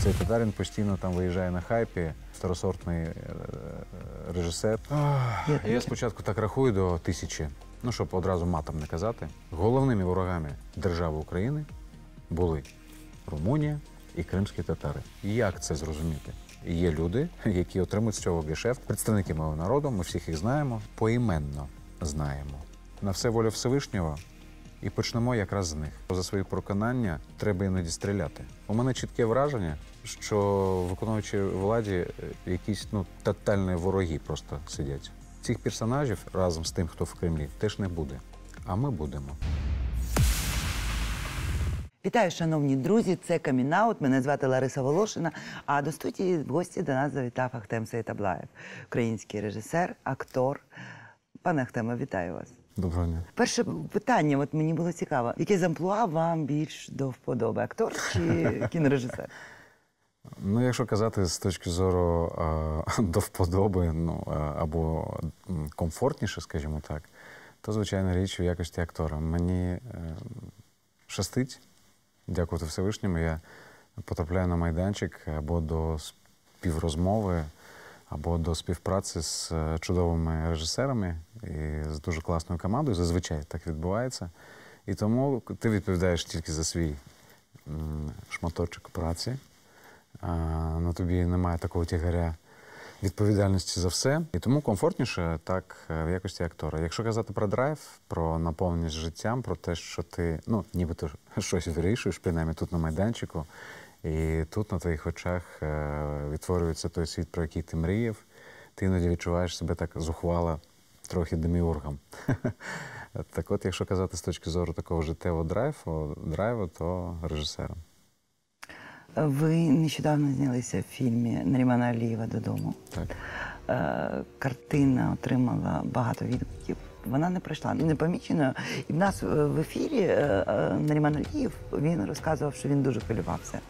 Цей татарин постійно там виїжджає на хайпі, второсортний режисер. Я спочатку так рахую до 1000, ну, щоб одразу матом не казати. Головними ворогами держави України були Румунія і кримські татари. Як це зрозуміти? Є люди, які отримують з цього гешефт. Представники мого народу, ми всіх їх знаємо, поіменно знаємо. На все воля Всевишнього. І почнемо якраз з них. За свої переконання треба іноді стріляти. У мене чітке враження, що виконуючи владі якісь тотальні вороги просто сидять. Цих персонажів разом з тим, хто в Кремлі, теж не буде. А ми будемо. Вітаю, шановні друзі, це «Камін-аут». Мене звати Лариса Волошина, а до студії в гості до нас завітав Ахтем Сеїтаблаєв, український режисер, актор. Пане Ахтеме, вітаю вас. Доброго дня. Перше питання, от мені було цікаво, яке з амплуа вам більш до вподоби, актор чи кінорежисер? Ну, якщо казати з точки зору до вподоби, або комфортніше, скажімо так, то, звичайно, річ у якості актора. Мені щастить, дякувати Всевишньому, я потрапляю на майданчик або до співрозмови, або до співпраці з чудовими режисерами і з дуже класною командою. Зазвичай так відбувається. І тому ти відповідаєш тільки за свій шматочок праці. На тобі немає такого тягаря відповідальності за все. І тому комфортніше так в якості актора. Якщо казати про драйв, про наповненість життям, про те, що ти, нібито щось вирішуєш, принаймні тут на майданчику, і тут на твоїх очах відтворюється той світ, про який ти мріяв, ти іноді відчуваєш себе так зухвало, трохи деміургом. Так от, якщо казати з точки зору такого життєвого драйву, то режисером. Ви нещодавно знялися в фільмі Нарімана Алієва «Додому». Так. Картина отримала багато відгуків. Вона не пройшла непоміченою. І в нас в ефірі Наріман Алієв, він розказував, що він дуже хвилювався,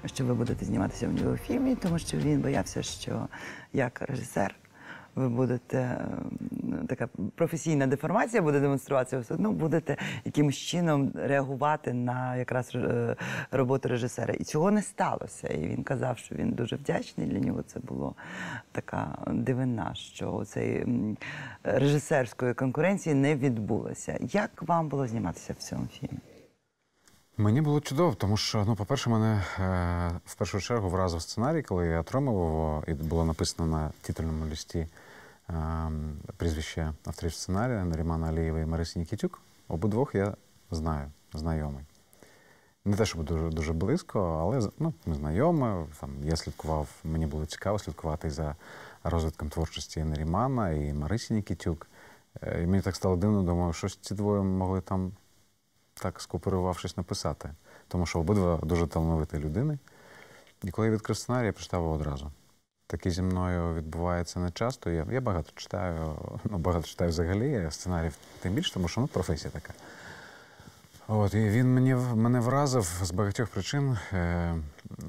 що ви будете зніматися в нього у фільмі, тому що він боявся, що як режисер ви будете, така професійна деформація буде демонструватися, все одно будете якимось чином реагувати на якраз роботу режисера. І цього не сталося. І він казав, що він дуже вдячний, для нього це було така дивина, що цієї режисерської конкуренції не відбулося. Як вам було зніматися в цьому фільмі? Мені було чудово, тому що, по-перше, мене в першу чергу вразив сценарій, коли я отримав його, і було написано на титульному листі прізвище авторів сценарія Нарімана Алієва і Мариси Нікітюк. Обидвох я знаю, знайомий. Не те, щоб дуже близько, але ми знайомі. Я слідкував, мені було цікаво слідкувати за розвитком творчості Нарімана і Марисі Нікітюк. І мені так стало дивно, думаю, щось ці двоє могли там так скооперувавшись написати. Тому що обидва дуже талановиті людини. І коли я відкрив сценарій, я прочитав його одразу. Таке зі мною відбувається не часто. Я багато читаю взагалі, сценаріїв тим більше, тому що професія така. І він мене вразив з багатьох причин.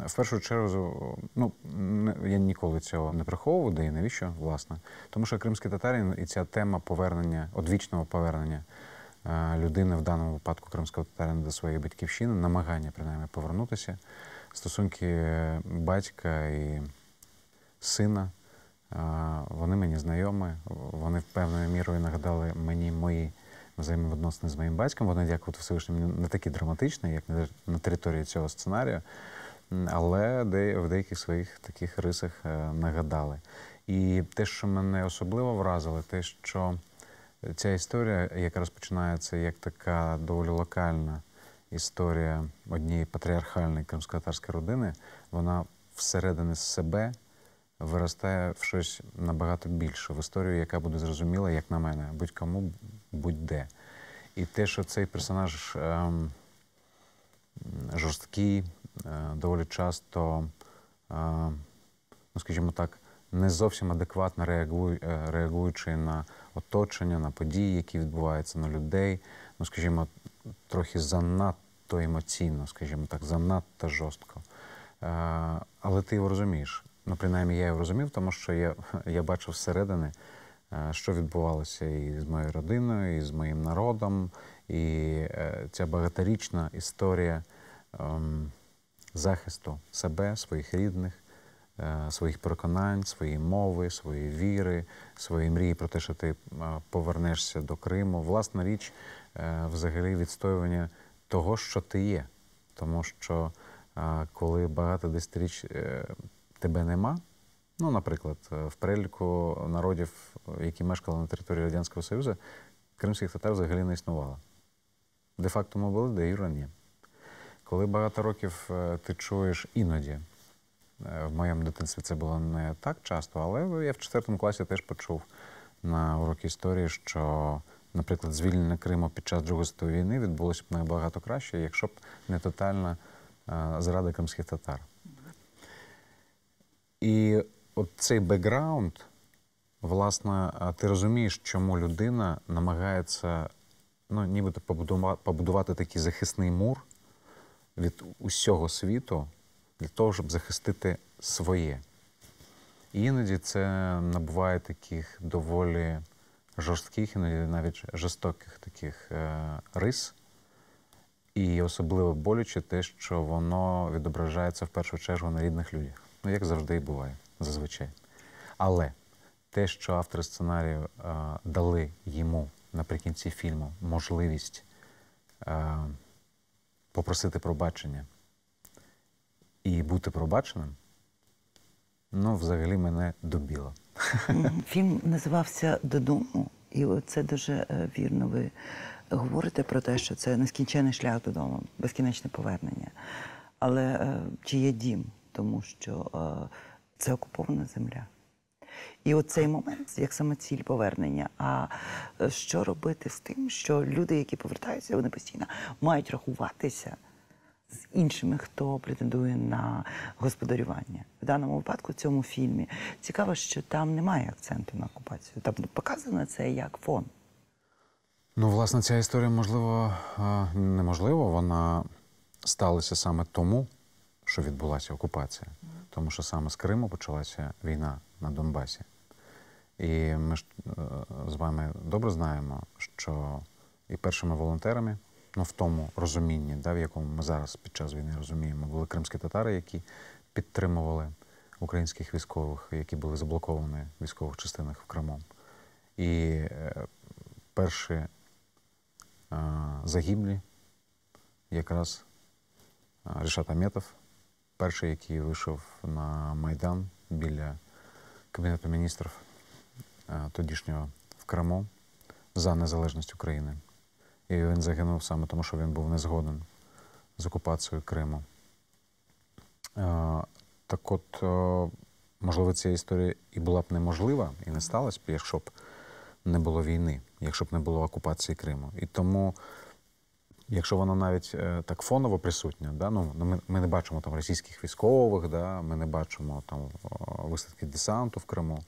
В першу чергу, я ніколи цього не приховував, де і навіщо, власне. Тому що кримський татарин і ця тема повернення, одвічного повернення людини, в даному випадку кримського татарина, до своєї батьківщини, намагання, принаймні, повернутися. Стосунки батька і сина, вони мені знайомі, вони певною мірою нагадали мені мої взаємовідносини з моїм батьком. Вони, дякувати Всевишньому, не такі драматичні, як на території цього сценарію, але в деяких своїх таких рисах нагадали. І те, що мене особливо вразило, те, що ця історія, яка розпочинається як така доволі локальна історія однієї патріархальної кримсько-татарської родини, вона всередині себе виростає в щось набагато більше, в історію, яка буде зрозуміла, як на мене, будь-кому, будь-де. І те, що цей персонаж жорсткий, доволі часто, скажімо так, не зовсім адекватно реагуючи на оточення, на події, які відбуваються, на людей, скажімо, трохи занадто емоційно, скажімо так, занадто жорстко. Але ти його розумієш. Принаймні, я його розумів, тому що я бачив зсередини, що відбувалося і з моєю родиною, і з моїм народом, і ця багаторічна історія захисту себе, своїх рідних, своїх переконань, своєї мови, своєї віри, своєї мрії про те, що ти повернешся до Криму. Власна річ, взагалі відстоювання того, що ти є. Тому що коли багато десятиріч тебе нема, ну, наприклад, в переліку народів, які мешкали на території Радянського Союзу, кримських татар взагалі не існувало. Де-факто ми були, де юра ні. Коли багато років ти чуєш іноді, в моєму дитинстві це було не так часто, але я в 4 класі теж почув на уроки історії, що, наприклад, звільнення Криму під час Другої світової війни відбулося б набагато краще, якщо б не тотальна зрада кримських татар. І от цей бекграунд, власне, ти розумієш, чому людина намагається, ну, нібито побудувати такий захисний мур від усього світу для того, щоб захистити своє. І іноді це набуває таких доволі жорстких, іноді навіть жорстоких таких рис. І особливо болюче те, що воно відображається в першу чергу на рідних людях. Ну, як завжди і буває, зазвичай. Але те, що автори сценарію дали йому наприкінці фільму можливість попросити пробачення і бути пробаченим, ну, взагалі мене добило. Фільм називався «Додому», і це дуже вірно. Ви говорите про те, що це нескінчений шлях додому, безкінечне повернення. Але чи є дім? Тому що це окупована земля. І оцей момент, як саме ціль повернення. А що робити з тим, що люди, які повертаються, вони постійно мають рахуватися з іншими, хто претендує на господарювання. В даному випадку, в цьому фільмі, цікаво, що там немає акценту на окупацію. Там показано це як фон. Ну, власне, ця історія, можливо, неможливо, вона сталася саме тому, що відбулася окупація. Тому що саме з Криму почалася війна на Донбасі. І ми ж з вами добре знаємо, що і першими волонтерами, ну, в тому розумінні, да, в якому ми зараз під час війни розуміємо, були кримські татари, які підтримували українських військових, які були заблоковані в військових частинах в Криму. І перші загиблі якраз Рішат Аметов, перший, який вийшов на Майдан біля Кабінету міністрів тодішнього в Криму за незалежність України. І він загинув саме тому, що він був не згоден з окупацією Криму. Так от, можливо, ця історія і була б неможлива, і не сталася б, якщо б не було війни, якщо б не було окупації Криму. І тому, якщо вона навіть так фоново присутня, да, ну, ми не бачимо там російських військових, да, ми не бачимо там висадки десанту в Криму,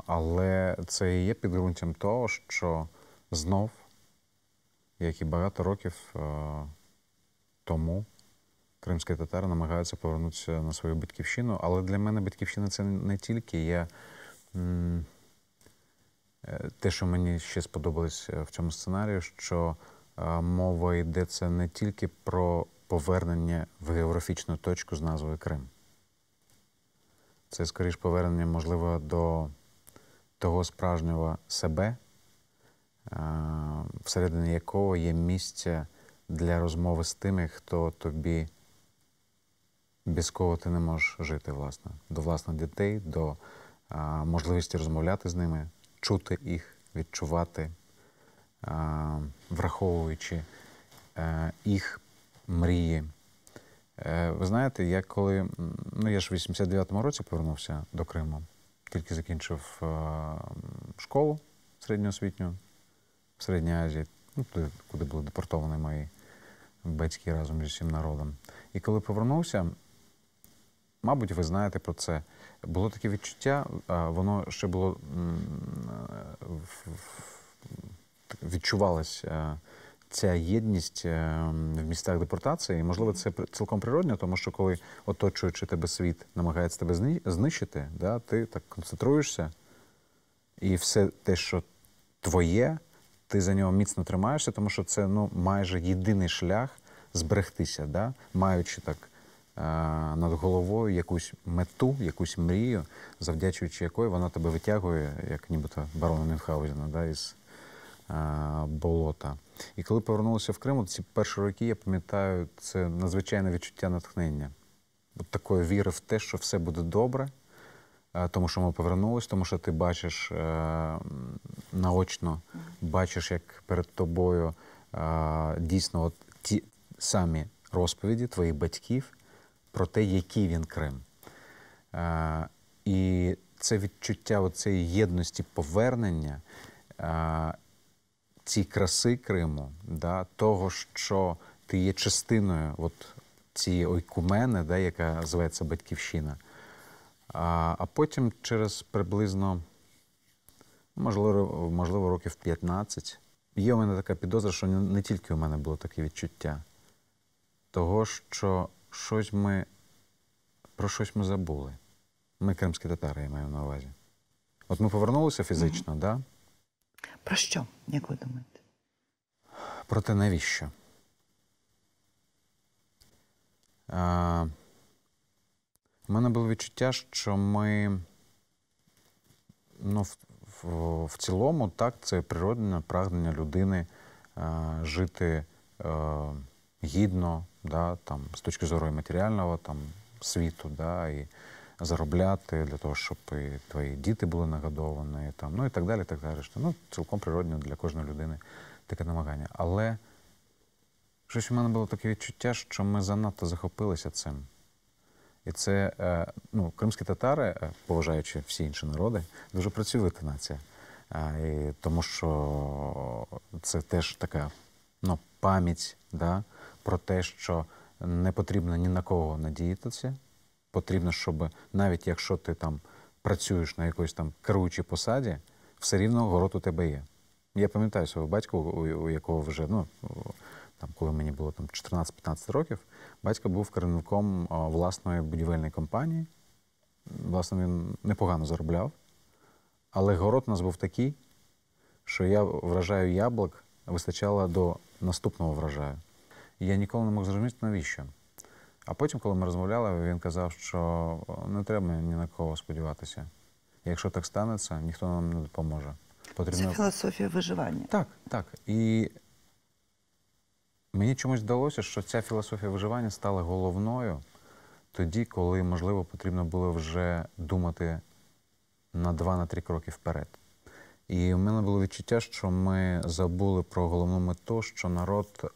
але це і є підґрунтям того, що знов, як і багато років тому, кримські татари намагаються повернутися на свою батьківщину. Але для мене батьківщина – це не тільки є те, що мені ще сподобалось в цьому сценарії, що мова йде це не тільки про повернення в географічну точку з назвою Крим. Це, скоріш, повернення, можливо, до того справжнього себе, всередині якого є місце для розмови з тими, хто тобі, без кого ти не можеш жити, власне. До власних дітей, до можливості розмовляти з ними, чути їх, відчувати, враховуючи їх мрії. Ви знаєте, я коли, ну, я ж в 89-му році повернувся до Криму, тільки закінчив школу середньоосвітню в Середній Азії, ну, куди були депортовані мої батьки разом зі всім народом. І коли повернувся, мабуть, ви знаєте про це, було таке відчуття, воно ще було, відчувалася ця єдність в містах депортації. І, можливо, це цілком природно, тому що коли оточуючи тебе світ намагається тебе знищити, да, ти так концентруєшся, і все те, що твоє, ти за нього міцно тримаєшся, тому що це, ну, майже єдиний шлях зберегтися, да, маючи так над головою якусь мету, якусь мрію, завдячуючи якої вона тебе витягує, як нібито барона Мюнхгаузена, да, із болота. І коли повернулися в Крим, ці перші роки, я пам'ятаю, це надзвичайне відчуття натхнення. От такої віри в те, що все буде добре, тому що ми повернулися, тому що ти бачиш наочно, бачиш, як перед тобою дійсно от ті самі розповіді твоїх батьків про те, який він Крим. І це відчуття цієї єдності повернення, цієї краси Криму, да, того, що ти є частиною от цієї ойкумени, да, яка зветься Батьківщина. А потім через приблизно, можливо, років 15, є у мене така підозра, що не тільки у мене було таке відчуття того, що про щось ми забули. Ми кримські татари, я маю на увазі. От ми повернулися фізично, да? Про що, як ви думаєте? Про те, навіщо? У мене було відчуття, що ми, в цілому, так, це природне прагнення людини жити гідно, да, там, з точки зору і матеріального там, світу, да, і заробляти для того, щоб і твої діти були нагодовані, там, ну і так далі, так далі. Ну, цілком природне для кожної людини таке намагання. Але щось у мене було таке відчуття, що ми занадто захопилися цим. І це, кримські татари, поважаючи всі інші народи, дуже працьовита нація. І тому що це теж така пам'ять, да, про те, що не потрібно ні на кого надіятися. Потрібно, щоб навіть якщо ти там працюєш на якоїсь там керуючій посаді, все рівно город у тебе є. Я пам'ятаю свого батька, у якого вже, коли мені було 14-15 років, батько був керівником власної будівельної компанії. Власне, він непогано заробляв. Але город у нас був такий, що я врожаю яблук вистачало до наступного врожаю. І я ніколи не мог зрозуміти, навіщо. А потім, коли ми розмовляли, він казав, що не треба ні на кого сподіватися. Якщо так станеться, ніхто нам не допоможе. Це філософія виживання. Так, так. І мені чомусь здалося, що ця філософія виживання стала головною тоді, коли, можливо, потрібно було вже думати на 2-3 кроки вперед. І в мене було відчуття, що ми забули про головну мету, що народ,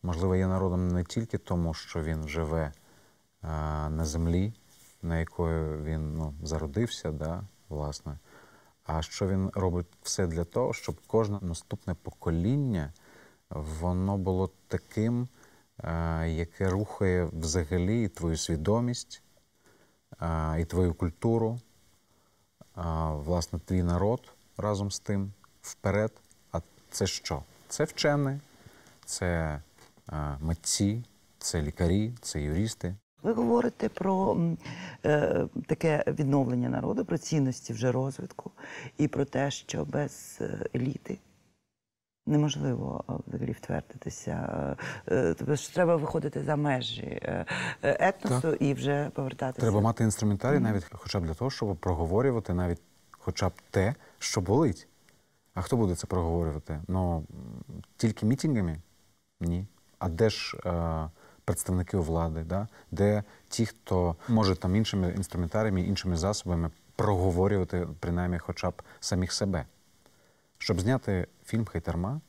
можливо, є народом не тільки тому, що він живе на землі, на якої він зародився, да, власне, а що він робить все для того, щоб кожне наступне покоління, воно було таким, яке рухає взагалі і твою свідомість, і твою культуру, власне, твій народ разом з тим вперед. А це що? Це вчені, це митці, це лікарі, це юристи. Ви говорите про таке відновлення народу, про цінності вже розвитку і про те, що без еліти неможливо взагалі втвердитися. Тобто, що треба виходити за межі етносу і вже повертатися. Треба мати інструментарій навіть хоча б для того, щоб проговорювати навіть хоча б те, що болить. А хто буде це проговорювати? Тільки мітингами? Ні. А де ж представники влади? Да? Де ті, хто може там іншими інструментаріями, іншими засобами проговорювати принаймні хоча б самих себе? Щоб зняти фільм «Хайтарма»,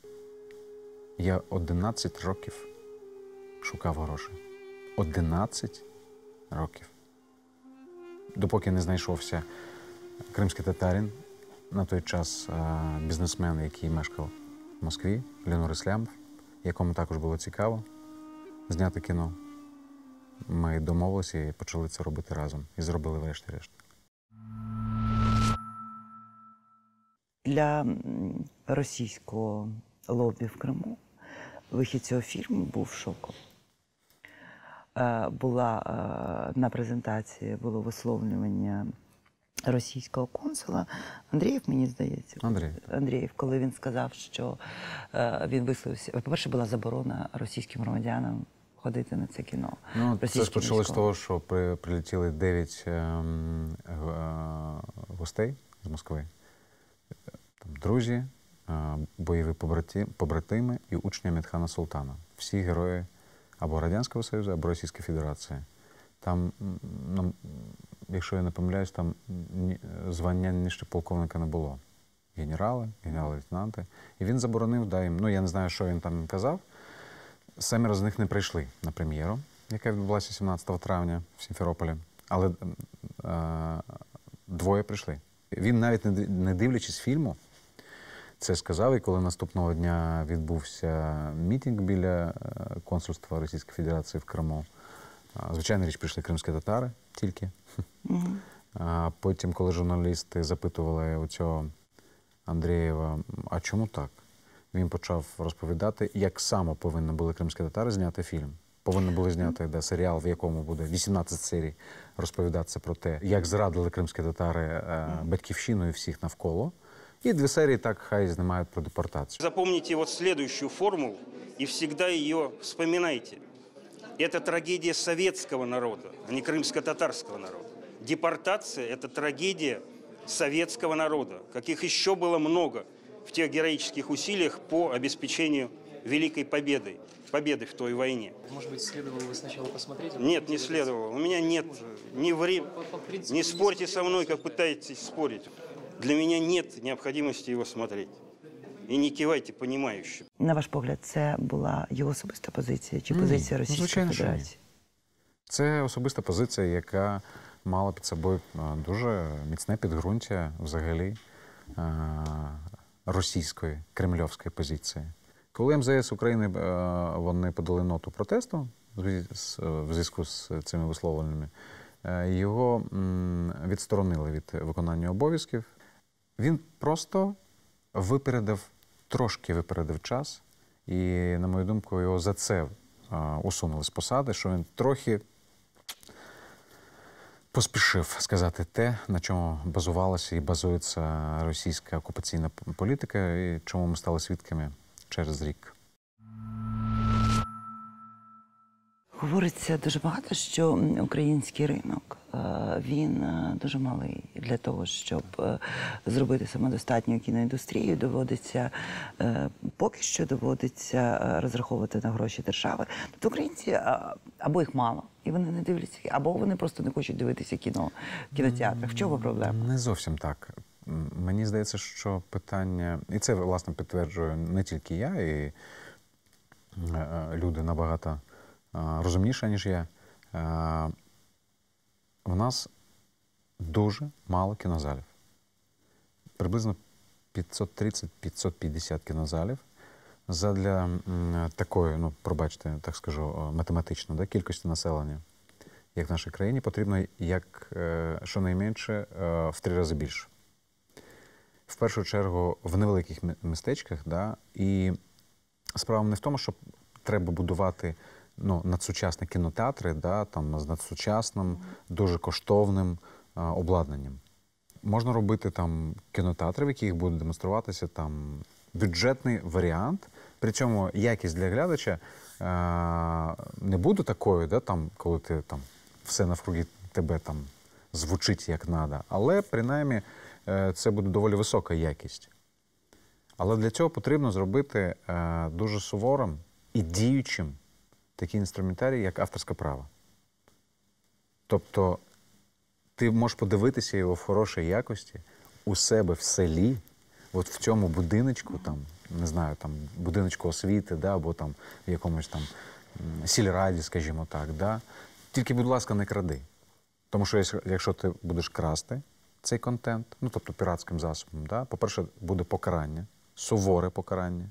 я 11 років шукав гроші. 11 років. Допоки не знайшовся кримський татарин, на той час бізнесмен, який мешкав в Москві, Ленур Ислямов, якому також було цікаво зняти кіно. Ми домовилися і почали це робити разом. І зробили врешті-решт. Для російського лобі в Криму вихід цього фільму був шоком. На презентації було висловлювання російського консула Андрієв, мені здається. Андрієв, коли він сказав, що він висловився. По-перше, була заборона російським громадянам ходити на це кіно. Ну, це ж Російські почалось з військові. того, що прилетіли 9 гостей з Москви. Там друзі, бойові побратими і учні Амітхана Султана. Всі герої або Радянського Союзу, або Російської Федерації. Там, ну, якщо я не помиляюсь, там звання нижче полковника не було. Генерали, генерали-лейтенанти. І він заборонив, да, їм, ну я не знаю, що він там казав, 7 з них не прийшли на прем'єру, яка відбулася 17 травня в Сімферополі, але 2 прийшли. Він навіть не дивлячись фільму, це сказав, і коли наступного дня відбувся мітинг біля консульства Російської Федерації в Криму, звичайно річ, прийшли кримські татари тільки. А потім, коли журналісти запитували у цього Андрієва, а чому так? Він почав розповідати, як саме повинні були кримські татари зняти фільм. Повинні були зняти серіал, в якому буде 18 серій розповідатися про те, як зрадили кримські татари батьківщину і всіх навколо. И 2 серии так хай знімають про депортацию. Запомните вот следующую формулу и всегда ее вспоминайте. Это трагедия советского народа, а не крымско-татарского народа. Депортация – это трагедия советского народа, каких еще было много в тех героических усилиях по обеспечению великой победы в той войне. Может быть, следовало бы сначала посмотреть? Нет, не следовало. У меня нет ни времени. Не спорьте со мной, как пытаетесь спорить. Для меня нет необходимости его смотреть. І не кивайте понімаючи. На ваш погляд, це була його особиста позиція чи позиція Російської Федерації? Це особиста позиція, яка мала під собою дуже міцне підґрунтя взагалі російської, кремльовської позиції. Коли МЗС України вони подали ноту протесту в зв'язку з цими висловленнями, його відсторонили від виконання обов'язків. Він просто трошки випередив час, і, на мою думку, його за це усунули з посади, що він трохи поспішив сказати те, на чому базувалася і базується російська окупаційна політика, і чому ми стали свідками через рік. Говориться дуже багато, що український ринок, він дуже малий. Для того, щоб зробити самодостатню кіноіндустрію, поки що доводиться розраховувати на гроші держави. Тобто українці або їх мало, і вони не дивляться, або вони просто не хочуть дивитися кіно в кінотеатрах. В чому проблема? Не зовсім так. Мені здається, що питання, і це, власне, підтверджує не тільки я, і люди набагато розумніше, ніж я. В нас дуже мало кінозалів. Приблизно 530-550 кінозалів. Задля такої, ну, пробачте, так скажу, математично, кількості населення, як в нашій країні, потрібно, щонайменше, в 3 рази більше. В першу чергу, в невеликих містечках, і справа не в тому, що треба будувати надсучасні кінотеатри, там, з надсучасним, дуже коштовним обладнанням. Можна робити там кінотеатри, в яких буде демонструватися там бюджетний варіант. При цьому якість для глядача не буде такою, там, коли ти там все навкруги тебе там звучить як треба. Але, принаймні, це буде доволі висока якість. Але для цього потрібно зробити дуже суворим і діючим такий інструментарій, як авторське право. Тобто ти можеш подивитися його в хорошій якості у себе в селі, от в цьому будиночку, там, не знаю, там, будиночку освіти, або там в якомусь там сільраді, скажімо так. Тільки, будь ласка, не кради. Тому що якщо ти будеш красти цей контент, тобто піратським засобом, по-перше, буде покарання, суворе покарання.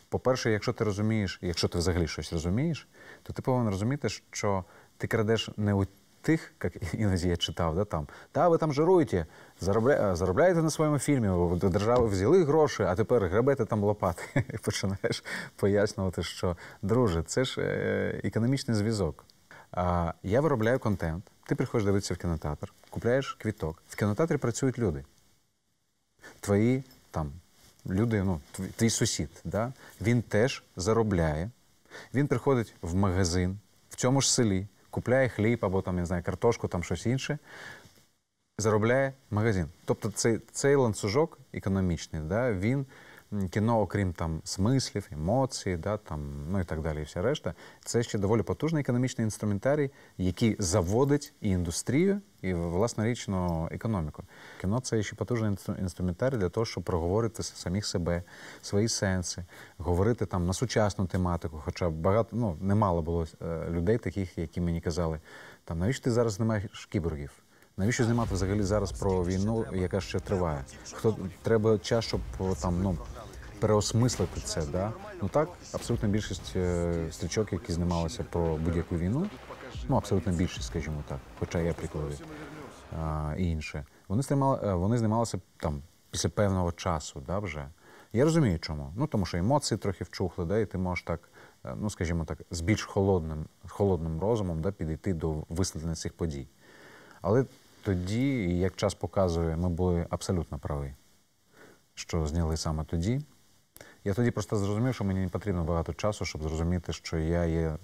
По-перше, якщо ти розумієш, якщо ти взагалі щось розумієш, то ти повинен розуміти, що ти крадеш не у тих, як іноді я читав, там, ви там жируєте, заробляєте на своєму фільмі, у держави взяли гроші, а тепер гребете там лопати. І починаєш пояснювати, що, друже, це ж економічний зв'язок. Я виробляю контент, ти приходиш дивитися в кінотеатр, купляєш квиток. В кінотеатрі працюють люди. Твої там люди, твій сусід, він теж заробляє. Він приходить в магазин в цьому ж селі, купляє хліб або там, я не знаю, картошку, там щось інше, заробляє магазин. Тобто цей ланцюжок економічний, да, він, кіно, окрім там смислів, емоцій, да, там, ну і так далі, і вся решта, це ще доволі потужний економічний інструментарій, який заводить і індустрію, і, власне річ, економіку. Кіно – це ще потужний інструментарій для того, щоб проговорити самих себе, свої сенси, говорити там на сучасну тематику, хоча багато, немало було людей таких, які мені казали, там, навіщо ти зараз знімаєш кіборгів? Навіщо знімати взагалі зараз про війну, яка ще триває? Треба час, щоб там, переосмислити це, да? Ну так, абсолютна більшість стрічок, які знімалися про будь-яку війну, абсолютна більшість, скажімо так, хоча є приклади і інше, вони знімалися там після певного часу, да, вже. Я розумію, чому. Тому що емоції трохи вчухли, да, і ти можеш так, скажімо так, з більш холодним розумом, да, підійти до висвітлення цих подій. Але тоді, як час показує, ми були абсолютно праві, що зняли саме тоді. Я тоді просто зрозумів, що мені не потрібно багато часу, щоб зрозуміти, що я є,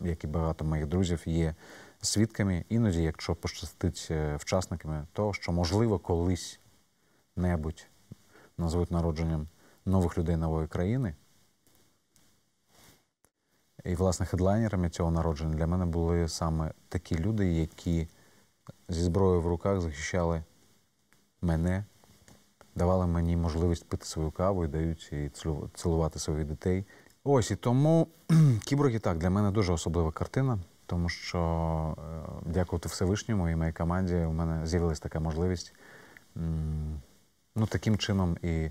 як і багато моїх друзів, є свідками, іноді, якщо пощастить, вчасниками того, що, можливо, колись-небудь назвуть народженням нових людей нової країни. І, власне, хедлайнерами цього народження для мене були саме такі люди, які зі зброєю в руках захищали мене, давали мені можливість пити свою каву і дають і цілувати своїх дітей. Ось, і тому «Кіборги» так, для мене дуже особлива картина, тому що, дякувати Всевишньому і моїй команді, у мене з'явилася така можливість таким чином і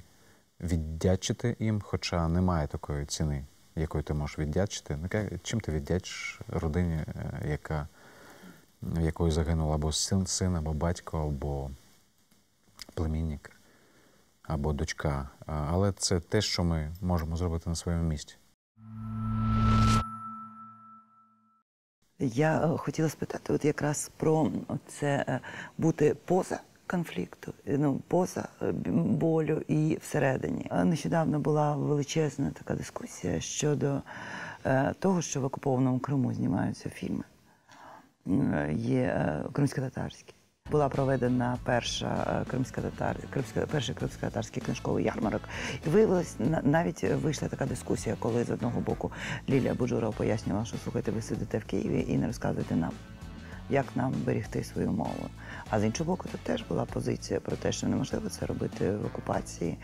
віддячити їм, хоча немає такої ціни, якою ти можеш віддячити. Чим ти віддячиш родині, в якої загинув або син, або батько, або племінник, або дочка. Але це те, що ми можемо зробити на своєму місці. Я хотіла спитати от якраз про це бути поза конфлікту, поза болю і всередині. Нещодавно була величезна така дискусія щодо того, що в окупованому Криму знімаються фільми. Є кримсько-татарські. Була проведена перший кримсько-татарський книжковий ярмарок. І виявилось, навіть вийшла така дискусія, коли з одного боку Лілія Буджурова пояснювала, що, слухайте, ви сидите в Києві і не розказуєте нам, як нам берегти свою мову. А з іншого боку, тут теж була позиція про те, що неможливо це робити в окупації,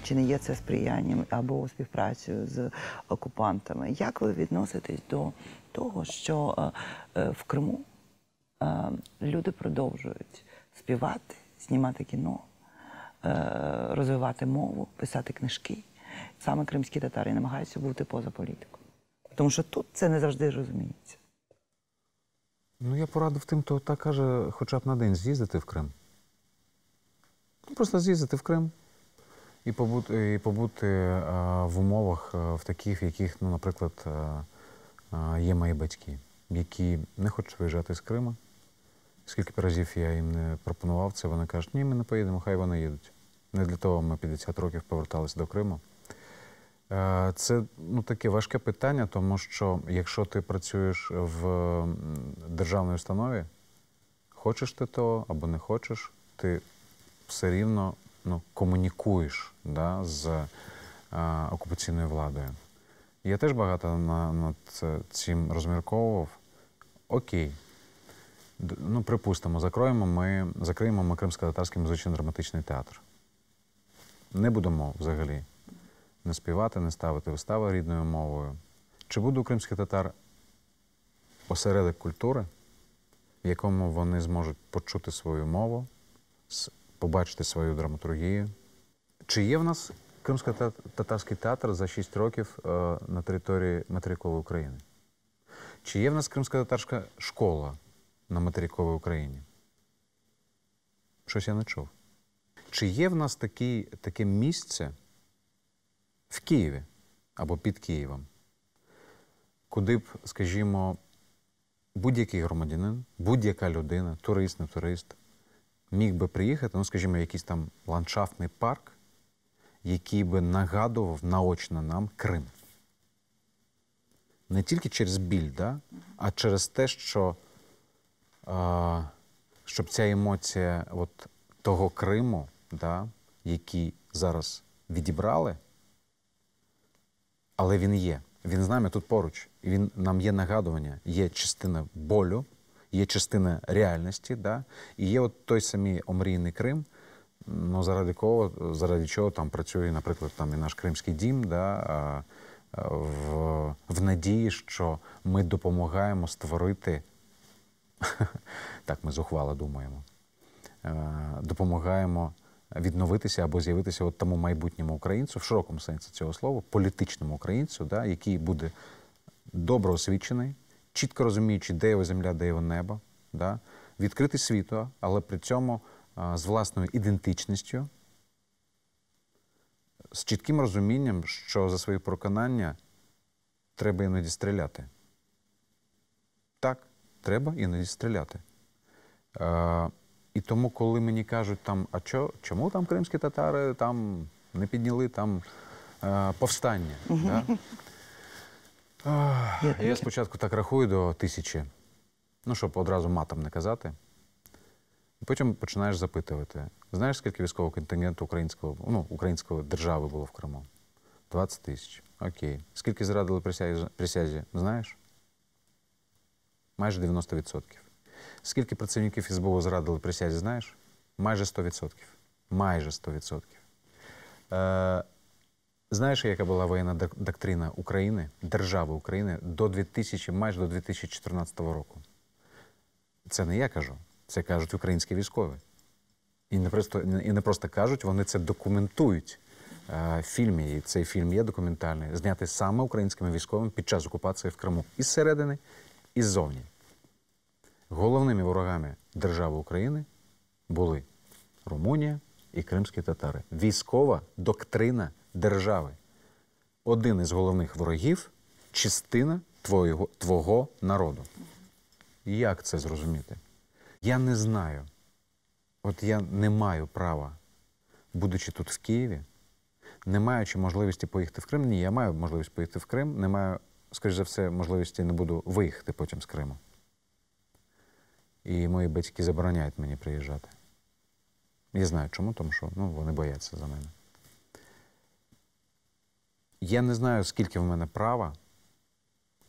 чи не є це сприянням або співпрацею з окупантами. Як ви відноситесь до того, що в Криму люди продовжують співати, знімати кіно, розвивати мову, писати книжки? Саме кримські татари намагаються бути поза політикою. Тому що тут це не завжди розуміється. Я порадив тим, хто так каже, хоча б на день з'їздити в Крим. Просто з'їздити в Крим і побути в умовах в таких, в яких, наприклад, є мої батьки, які не хочуть виїжджати з Криму. Скільки б разів я їм не пропонував це, вони кажуть, ні, ми не поїдемо, хай вони їдуть. Не для того ми 50 років поверталися до Криму. Це таке важке питання, тому що якщо ти працюєш в державній установі, хочеш ти того або не хочеш, ти все рівно комунікуєш, да, з окупаційною владою. Я теж багато над цим розмірковував. Окей, припустимо, закриємо ми Кримсько-татарський музично-драматичний театр. Не будемо взагалі не співати, не ставити вистави рідною мовою. Чи буде у кримських татар осередок культури, в якому вони зможуть почути свою мову, побачити свою драматургію? Чи є в нас кримсько-татарський театр за 6 років на території материкової України? Чи є в нас кримсько-татарська школа на материковій Україні? Щось я не чув. Чи є в нас таке місце в Києві або під Києвом, куди б, скажімо, будь-який громадянин, будь-яка людина, турист, не турист, міг би приїхати, скажімо, якийсь там ландшафтний парк, який би нагадував наочно нам Крим. Не тільки через біль, да? А через те, що щоб ця емоція от, того Криму, да, який зараз відібрали, але він є. Він з нами тут поруч. І він, нам є нагадування, є частина болю, є частина реальності, да? І є от той самий омрійний Крим, ну, заради чого там працює, наприклад, там і наш Кримський дім, да? В надії, що ми допомагаємо створити, так ми зухвало думаємо, допомагаємо відновитися або з'явитися от тому майбутньому українцю, в широкому сенсі цього слова, політичному українцю, да, який буде добре освічений, чітко розуміючи, де його земля, де його небо, да, відкритий світу, але при цьому з власною ідентичністю, з чітким розумінням, що за свої переконання треба іноді стріляти. Так, треба іноді стріляти. І тому, коли мені кажуть, там, чому там кримські татари там не підняли там повстання? Да? Я спочатку так рахую до 1000, ну, щоб одразу матом не казати. І потім починаєш запитувати. Знаєш, скільки військового контингенту української держави було в Криму? 20 000. Окей. Скільки зрадили присязі? Знаєш? Майже 90%. Скільки працівників СБУ зрадили присязі, знаєш? Майже 100%. Майже 100%. Знаєш, яка була воєнна доктрина України, держави України майже до 2014 року? Це не я кажу, це кажуть українські військові. І не просто кажуть, вони це документують в фільмі. І цей фільм є документальний, знятий саме українськими військовими під час окупації в Криму. І зсередини, і ззовні. Головними ворогами держави України були Румунія і кримські татари. Військова доктрина держави. Один із головних ворогів – частина твого народу. Як це зрозуміти? Я не знаю. От я не маю права, будучи тут в Києві, не маючи можливості поїхати в Крим. Ні, я маю можливість поїхати в Крим, не маю, скоріш за все, можливості не буду виїхати потім з Криму. І мої батьки забороняють мені приїжджати. Я знаю чому, тому що вони бояться за мене. Я не знаю, скільки в мене права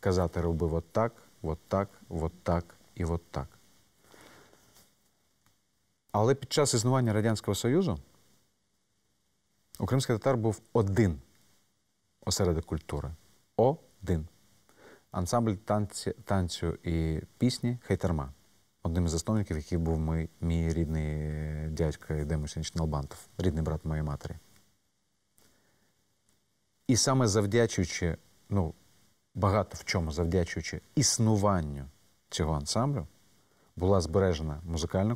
казати робив от так, от так, от так і от так. Але під час існування Радянського Союзу у кримських татар був один осередок культури. Один. Ансамбль танцю і пісні «Хайтарма». Одним із засновників, який був мій рідний дядько Демусіч Налбантов, рідний брат моєї матері. І саме завдячуючи, багато в чому завдячуючи існуванню цього ансамблю, була збережена музикальна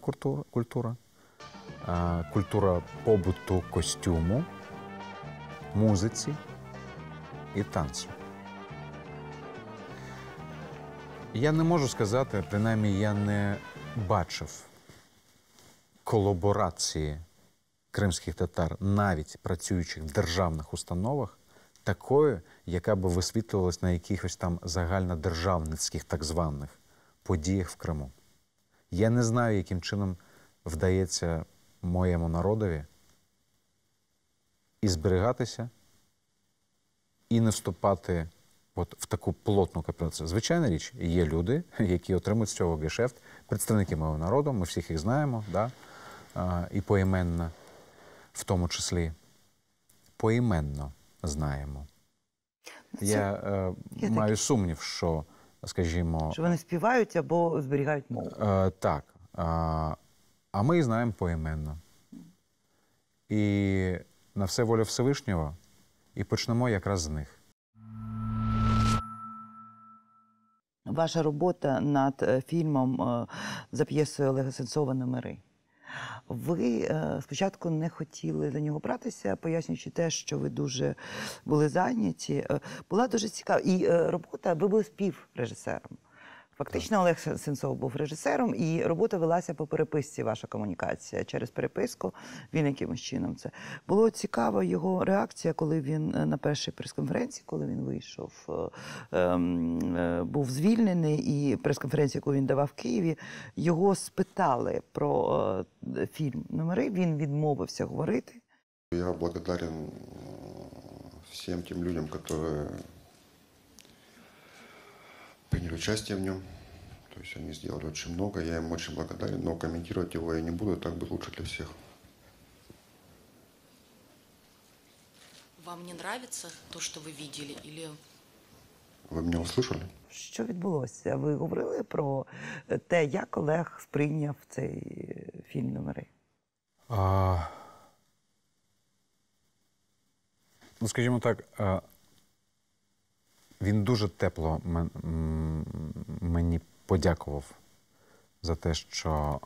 культура, культура побуту, костюму, музиці і танцю. Я не можу сказати, принаймні я не бачив колаборації кримських татар, навіть працюючих в державних установах, такою, яка би висвітлювалась на якихось там загальнодержавницьких так званих подіях в Криму. Я не знаю, яким чином вдається моєму народові і зберігатися, і не вступати в таку плотну кооперацію. Звичайна річ, є люди, які отримують з цього гешефт, представники мого народу, ми всіх їх знаємо, да? І поіменно, в тому числі, поіменно знаємо. Я маю сумнів, що, скажімо... Що вони співають або зберігають мову. Так. А ми їх знаємо поіменно. І на все воля Всевишнього, і почнемо якраз з них. Ваша робота над фільмом за п'єсою Олега Сенцова «Номери». Ви спочатку не хотіли за нього братися, пояснюючи те, що ви дуже були зайняті. Була дуже цікава. І робота, ви були співрежисером. Фактично Олег Сенцов був режисером, і робота велася по переписці, ваша комунікація. Через переписку він якимось чином це. Було цікаво його реакція, коли він на першій прес-конференції, коли він вийшов, був звільнений, і прес-конференцію, яку він давав в Києві, його спитали про фільм «Номери», він відмовився говорити. Я благодарен всем тем людям, которые приняли участие в нем. То есть они сделали очень много, я им очень благодарен, но комментировать его я не буду, так будет лучше для всех. Вам не нравится то, что вы видели, или... Вы меня услышали? Що відбулося? Ви говорили про те, як Олег сприйняв цей фільм «Номери»? Ну, скажімо так, він дуже тепло мені подякував за те, що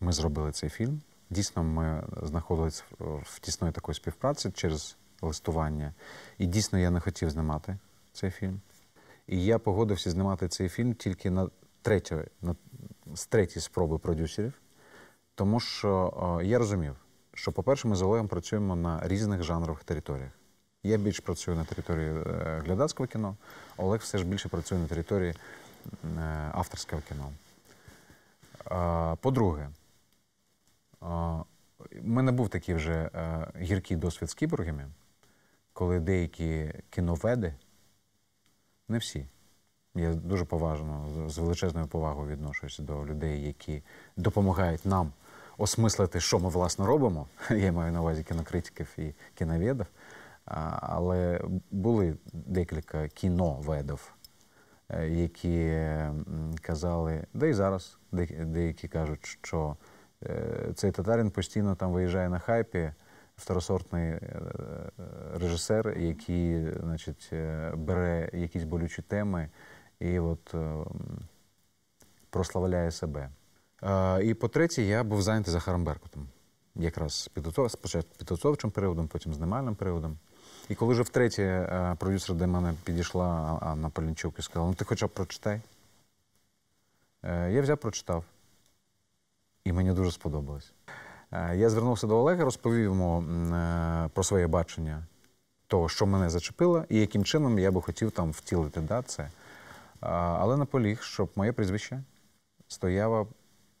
ми зробили цей фільм. Дійсно, ми знаходились в тісної такої співпраці через листування. І дійсно я не хотів знімати цей фільм. І я погодився знімати цей фільм тільки з третьої спроби продюсерів. Тому що я розумів, що, по-перше, ми з Олегом працюємо на різних жанрових територіях. Я більш працюю на території глядацького кіно, Олег все ж більше працює на території авторського кіно. По-друге, в мене був такий вже гіркий досвід з кіборгами, коли деякі кіноведи, не всі, я дуже поважно, з величезною повагою відношуся до людей, які допомагають нам осмислити, що ми, власне, робимо. Я маю на увазі кінокритиків і кіноведів. Але були декілька кіноведів, які казали, да і зараз деякі кажуть, що цей татарин постійно там виїжджає на хайпі, второсортний режисер, який, значить, бере якісь болючі теми і от прославляє себе. І по-третє, я був зайнятий Захаром Беркутом. Якраз спочатку підготовчим періодом, потім знімальним періодом. І коли вже втретє продюсер до мене підійшла Анна Полінчук і сказала, ну ти хоча б прочитай. Я взяв, прочитав. І мені дуже сподобалось. Я звернувся до Олега, розповів йому про своє бачення того, що мене зачепило, і яким чином я би хотів там втілити це. Але наполіг, щоб моє прізвище стояло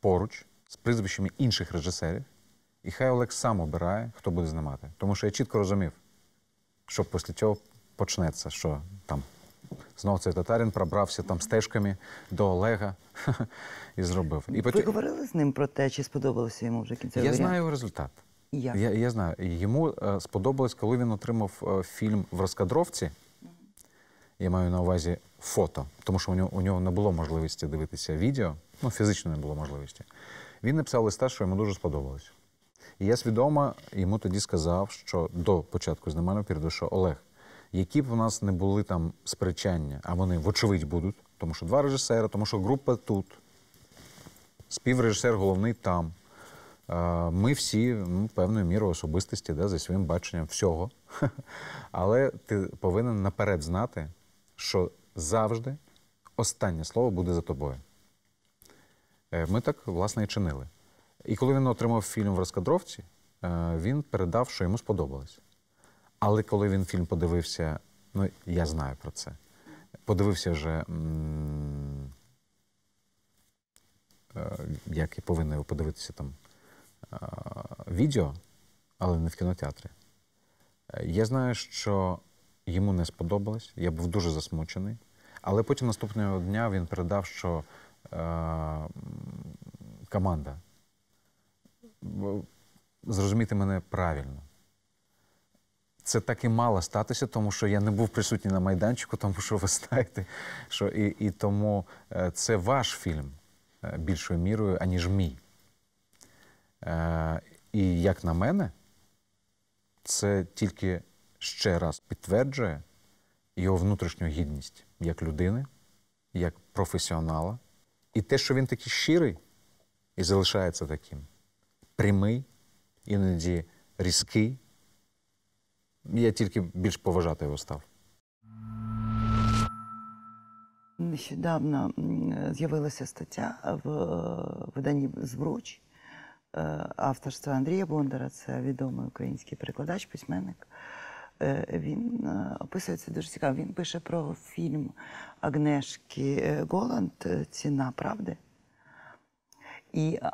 поруч з прізвищами інших режисерів, і хай Олег сам обирає, хто буде знімати. Тому що я чітко розумів, що після цього почнеться, що там знову цей татарин пробрався там стежками до Олега і зробив. Ви говорили з ним про те, чи сподобалося йому вже кінцевий варіант? Я знаю його результат. Як? Я знаю. Йому сподобалось, коли він отримав фільм в розкадровці. Я маю на увазі фото, тому що у нього не було можливості дивитися відео, ну, фізично не було можливості. Він написав листа, що йому дуже сподобалось. І я свідомо йому тоді сказав, що до початку знімального періоду, що Олег, які б у нас не були там сперечання, а вони вочевидь будуть, тому що два режисери, тому що група тут, співрежисер головний там. Ми всі, певною мірою особистості, за своїм баченням всього. Але ти повинен наперед знати, що завжди останнє слово буде за тобою. Ми так, власне, і чинили. І коли він отримав фільм в розкадровці, він передав, що йому сподобалось. Але коли він фільм подивився, ну, я знаю про це, подивився вже, як і повинен його подивитися там, відео, але не в кінотеатрі. Я знаю, що йому не сподобалось, я був дуже засмучений, але потім наступного дня він передав, що команда, зрозумійте мене правильно, це так і мало статися, тому що я не був присутній на майданчику, тому що ви знаєте, що і тому це ваш фільм більшою мірою, аніж мій. І як на мене, це тільки ще раз підтверджує його внутрішню гідність як людини, як професіонала. І те, що він такий щирий і залишається таким, прямий, іноді різкий, я тільки більш поважати його став. Нещодавно з'явилася стаття в виданні «Збруч» авторства Андрія Бондара, це відомий український перекладач, письменник. Він описує це дуже цікаво. Він пише про фільм Агнешки Голланд «Ціна правди».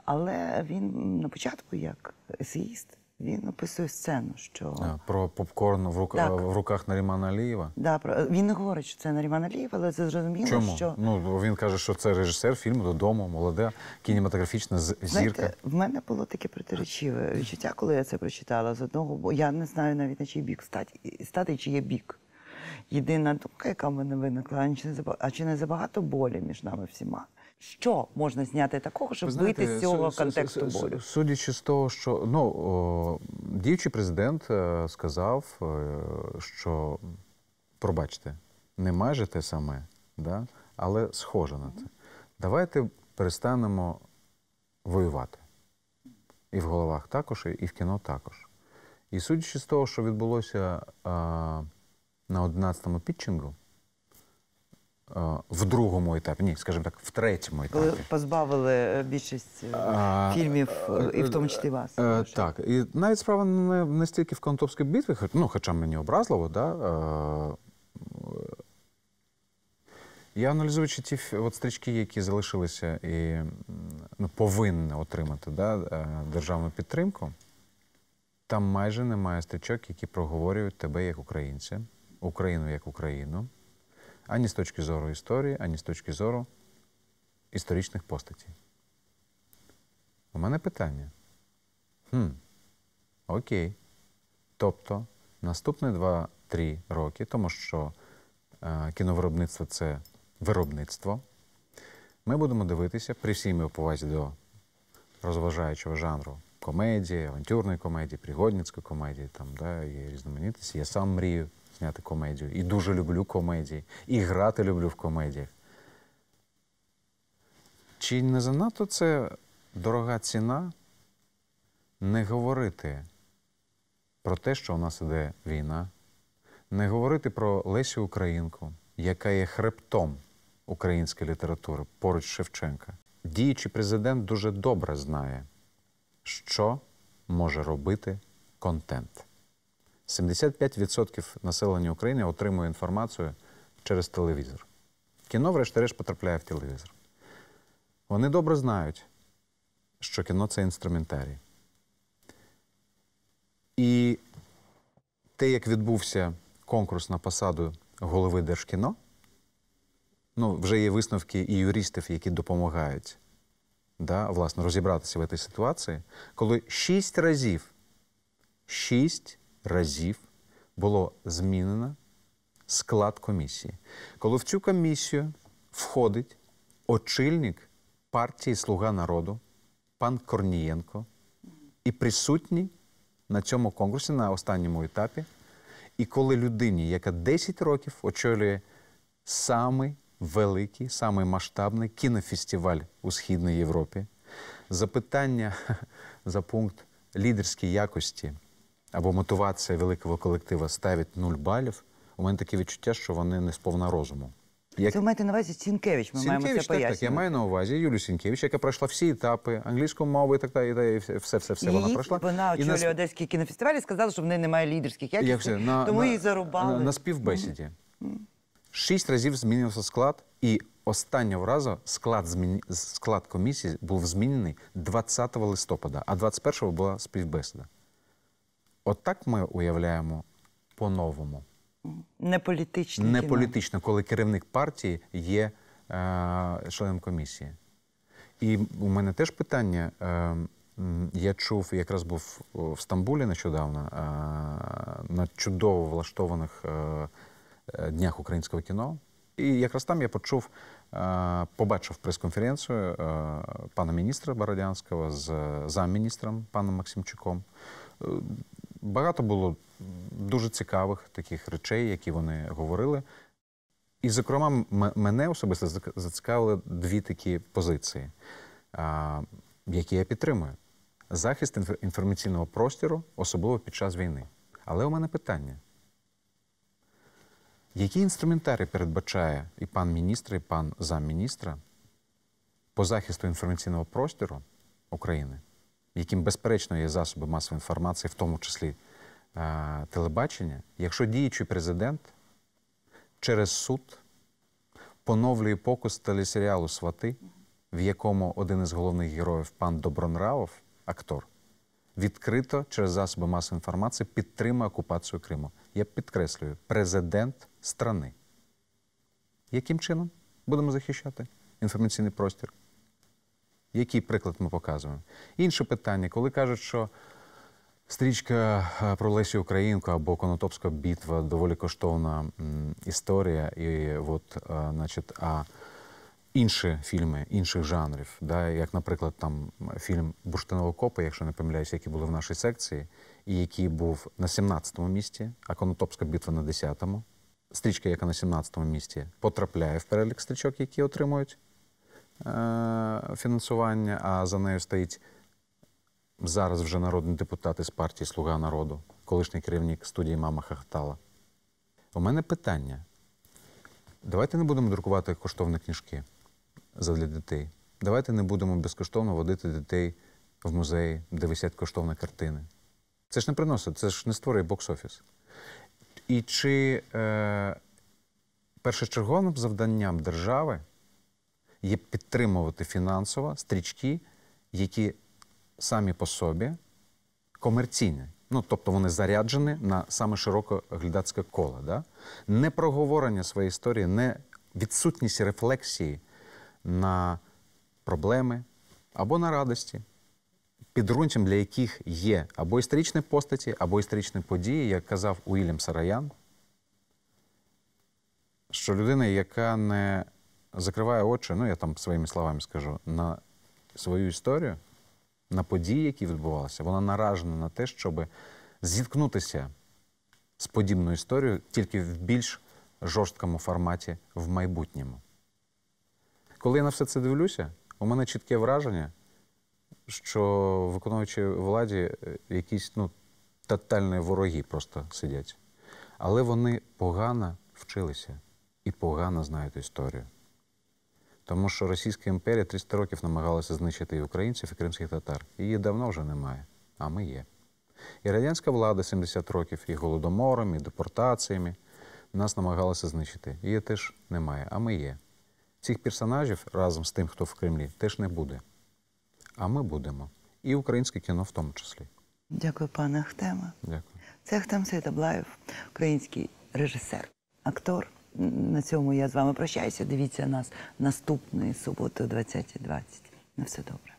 Але він на початку, як есеїст, він описує сцену, що... Про попкорн в руках Нарімана Алієва? Да, він не говорить, що це Наріман Алієв, але це зрозуміло, Чому? що... Ну, він каже, що це режисер фільму «Додому», молода, кінематографічна зірка. Знаєте, в мене було таке протиречиве відчуття, коли я це прочитала. З одного боку, я не знаю навіть, на чий бік стати, чи є бік. Єдина думка, яка в мене виникла, а чи не забагато болі між нами всіма? Що можна зняти такого, щоб вийти з цього контексту болю? Судячи з того, що діючий президент сказав, що, пробачте, не майже те саме, да? Але схоже на це. Давайте перестанемо воювати. І в головах також, і в кіно також. І судячи з того, що відбулося на 11-му пітчингу, в другому етапі, ні, скажімо так, в третьому етапі. Коли позбавили більшість фільмів, і в тому числі вас. Так, і навіть справа не стільки в Конотопській битві, хоча мені образливо, да, я аналізуючи ті стрічки, які залишилися і повинні отримати державну підтримку, там майже немає стрічок, які проговорюють тебе як українця, Україну як Україну, ані з точки зору історії, ані з точки зору історичних постатей. У мене питання. Окей. Тобто, наступні 2-3 роки, тому що кіновиробництво – це виробництво, ми будемо дивитися при всій моїй повазі до розважаючого жанру комедії, авантюрної комедії, пригодницької комедії, там, да, є різноманітність. Я сам мрію зняти комедію. І дуже люблю комедії. І грати люблю в комедіях. Чи не занадто це дорога ціна не говорити про те, що у нас іде війна, не говорити про Лесю Українку, яка є хребтом української літератури поруч Шевченка? Діючий президент дуже добре знає, що може робити контент. 75% населення України отримує інформацію через телевізор. Кіно, врешті-решт, потрапляє в телевізор. Вони добре знають, що кіно – це інструментарій. І те, як відбувся конкурс на посаду голови Держкіно, вже є висновки і юристів, які допомагають, власне, розібратися в цій ситуації, коли 6 разів було змінено склад комісії. Коли в цю комісію входить очільник партії «Слуга народу» пан Корнієнко і присутній на цьому конкурсі на останньому етапі, і коли людині, яка 10 років очолює самий великий, самий масштабний кінофестиваль у Східній Європі, запитання за пункт лідерської якості або мотивація великого колектива ставить 0 балів, у мене таке відчуття, що вони не сповна розуму. Це ви маєте на увазі Сінкевич, ми маємо це пояснювати. Так, я маю на увазі Юлію Сінкевич, яка пройшла всі етапи англійської мови і так далі, і все вона пройшла. Вона очолює Одеський кінофестиваль і сказала, що в неї немає лідерських якостей, тому її зарубали. На співбесіді. 6 разів змінився склад, і останнього разу склад комісії був змінений 20 листопада, а 21-го була співбесіда. От так ми уявляємо по-новому. Не політичне Не політично, коли керівник партії є членом комісії. І у мене теж питання, я чув, якраз був в Стамбулі нещодавно, на чудово влаштованих днях українського кіно. І якраз там я побачив прес-конференцію пана міністра Бородянського з замміністром паном Максимчуком. Багато було дуже цікавих таких речей, які вони говорили. І, зокрема, мене особисто зацікавили 2 такі позиції, які я підтримую. Захист інформаційного простору, особливо під час війни. Але у мене питання. Який інструментарій передбачає і пан міністр, і пан замміністра по захисту інформаційного простору України, яким, безперечно, є засоби масової інформації, в тому числі телебачення, якщо діючий президент через суд поновлює показ телесеріалу «Свати», в якому один із головних героїв, пан Добронравов, актор, відкрито через засоби масової інформації підтримує окупацію Криму. Я підкреслюю, президент страни. Яким чином будемо захищати інформаційний простір? Який приклад ми показуємо? Інше питання, коли кажуть, що стрічка про Лесю Українку або Конотопська битва доволі коштовна історія, і а інші фільми, інших жанрів, да, як, наприклад, там фільм «Бурштинові копи», якщо не помиляюсь, який були в нашій секції, і який був на 17-му місці, а Конотопська битва на 10-му. Стрічка, яка на 17-му місці, потрапляє в перелік стрічок, які отримують фінансування, а за нею стоїть зараз вже народний депутат із партії «Слуга народу», колишній керівник студії «Мама хохотала». У мене питання. Давайте не будемо друкувати коштовні книжки для дітей. Давайте не будемо безкоштовно водити дітей в музеї, де висять коштовні картини. Це ж не приносить, це ж не створює бокс-офіс. І чи першочерговим завданням держави є підтримувати фінансово стрічки, які самі по собі комерційні. Ну, тобто вони заряджені на саме широке глядацьке коло. Да? Не проговорення своєї історії, не відсутність рефлексії на проблеми або на радості, підґрунтям для яких є або історичні постаті, або історичні події, як казав Уільям Сараян, що людина, яка не закриває очі, ну я там своїми словами скажу, на свою історію, на події, які відбувалися, вона наражена на те, щоб зіткнутися з подібною історією тільки в більш жорсткому форматі в майбутньому. Коли я на все це дивлюся, у мене чітке враження, що в виконуючій владі якісь тотальні вороги просто сидять. Але вони погано вчилися і погано знають історію. Тому що Російська імперія 300 років намагалася знищити і українців, і кримських татар. Її давно вже немає, а ми є. І радянська влада 70 років і голодомором, і депортаціями нас намагалася знищити. Її теж немає, а ми є. Цих персонажів разом з тим, хто в Кремлі, теж не буде. А ми будемо. І українське кіно в тому числі. Дякую, пане Ахтеме. Дякую. Це Ахтем Сейтаблаєв, український режисер, актор. На цьому я з вами прощаюся. Дивіться нас наступної суботи о 20:20. На все добре.